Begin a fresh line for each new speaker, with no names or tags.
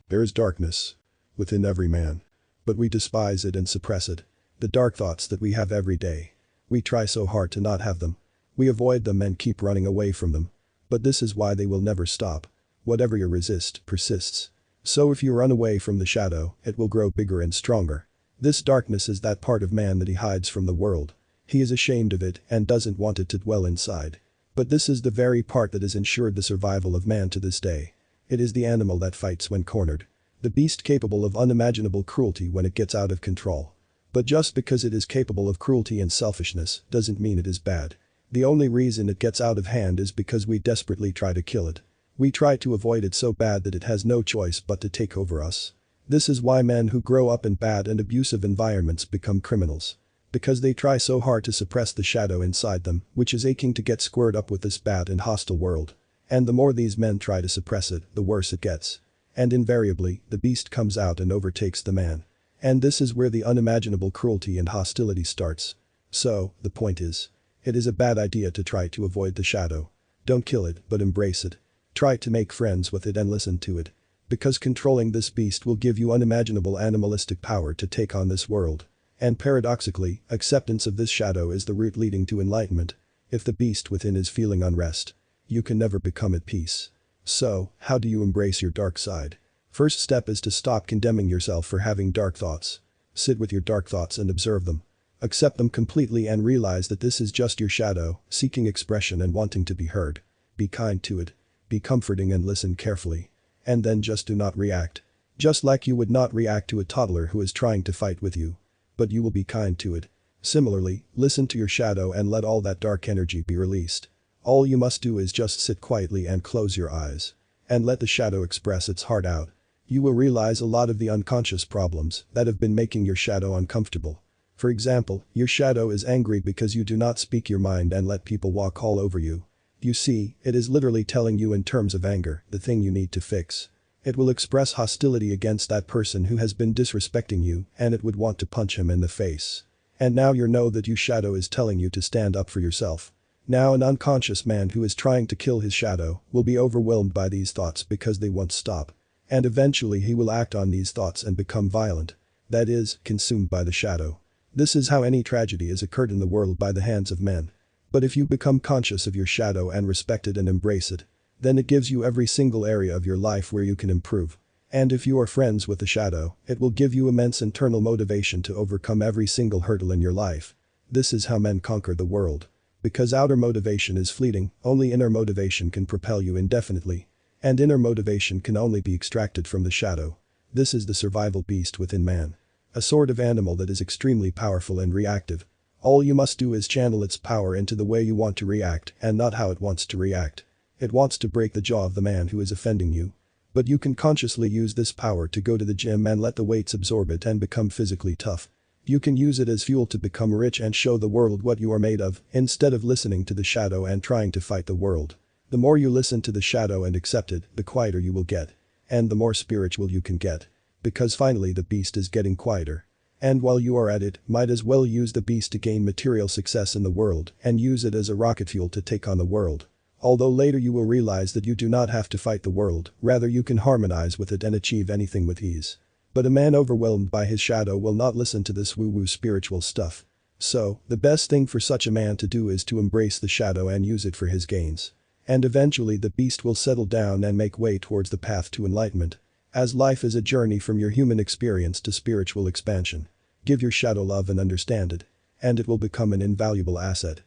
There is darkness within every man. But we despise it and suppress it. The dark thoughts that we have every day. We try so hard to not have them. We avoid them and keep running away from them. But this is why they will never stop. Whatever you resist persists. So if you run away from the shadow, it will grow bigger and stronger. This darkness is that part of man that he hides from the world. He is ashamed of it and doesn't want it to dwell inside. But this is the very part that has ensured the survival of man to this day. It is the animal that fights when cornered. The beast capable of unimaginable cruelty when it gets out of control. But just because it is capable of cruelty and selfishness doesn't mean it is bad. The only reason it gets out of hand is because we desperately try to kill it. We try to avoid it so bad that it has no choice but to take over us. This is why men who grow up in bad and abusive environments become criminals. Because they try so hard to suppress the shadow inside them, which is aching to get squared up with this bad and hostile world. And the more these men try to suppress it, the worse it gets. And invariably, the beast comes out and overtakes the man. And this is where the unimaginable cruelty and hostility starts. So, the point is, it is a bad idea to try to avoid the shadow. Don't kill it, but embrace it. Try to make friends with it and listen to it. Because controlling this beast will give you unimaginable animalistic power to take on this world. And paradoxically, acceptance of this shadow is the route leading to enlightenment. If the beast within is feeling unrest, you can never become at peace. So, how do you embrace your dark side? First step is to stop condemning yourself for having dark thoughts. Sit with your dark thoughts and observe them. Accept them completely and realize that this is just your shadow, seeking expression and wanting to be heard. Be kind to it. Be comforting and listen carefully. And then just do not react. Just like you would not react to a toddler who is trying to fight with you. But you will be kind to it. Similarly, listen to your shadow and let all that dark energy be released. All you must do is just sit quietly and close your eyes. And let the shadow express its heart out. You will realize a lot of the unconscious problems that have been making your shadow uncomfortable. For example, your shadow is angry because you do not speak your mind and let people walk all over you. You see, it is literally telling you in terms of anger, the thing you need to fix. It will express hostility against that person who has been disrespecting you and it would want to punch him in the face. And now you know that your shadow is telling you to stand up for yourself. Now an unconscious man who is trying to kill his shadow will be overwhelmed by these thoughts because they won't stop. And eventually he will act on these thoughts and become violent. That is, consumed by the shadow. This is how any tragedy has occurred in the world by the hands of men. But if you become conscious of your shadow and respect it and embrace it, then it gives you every single area of your life where you can improve. And if you are friends with the shadow, it will give you immense internal motivation to overcome every single hurdle in your life. This is how men conquer the world. Because outer motivation is fleeting, only inner motivation can propel you indefinitely. And inner motivation can only be extracted from the shadow. This is the survival beast within man. A sort of animal that is extremely powerful and reactive. All you must do is channel its power into the way you want to react and not how it wants to react. It wants to break the jaw of the man who is offending you. But you can consciously use this power to go to the gym and let the weights absorb it and become physically tough. You can use it as fuel to become rich and show the world what you are made of, instead of listening to the shadow and trying to fight the world. The more you listen to the shadow and accept it, the quieter you will get. And the more spiritual you can get. Because finally the beast is getting quieter. And while you are at it, might as well use the beast to gain material success in the world and use it as a rocket fuel to take on the world. Although later you will realize that you do not have to fight the world, rather you can harmonize with it and achieve anything with ease. But a man overwhelmed by his shadow will not listen to this woo-woo spiritual stuff. So, the best thing for such a man to do is to embrace the shadow and use it for his gains. And eventually the beast will settle down and make way towards the path to enlightenment. As life is a journey from your human experience to spiritual expansion. Give your shadow love and understand it. And it will become an invaluable asset.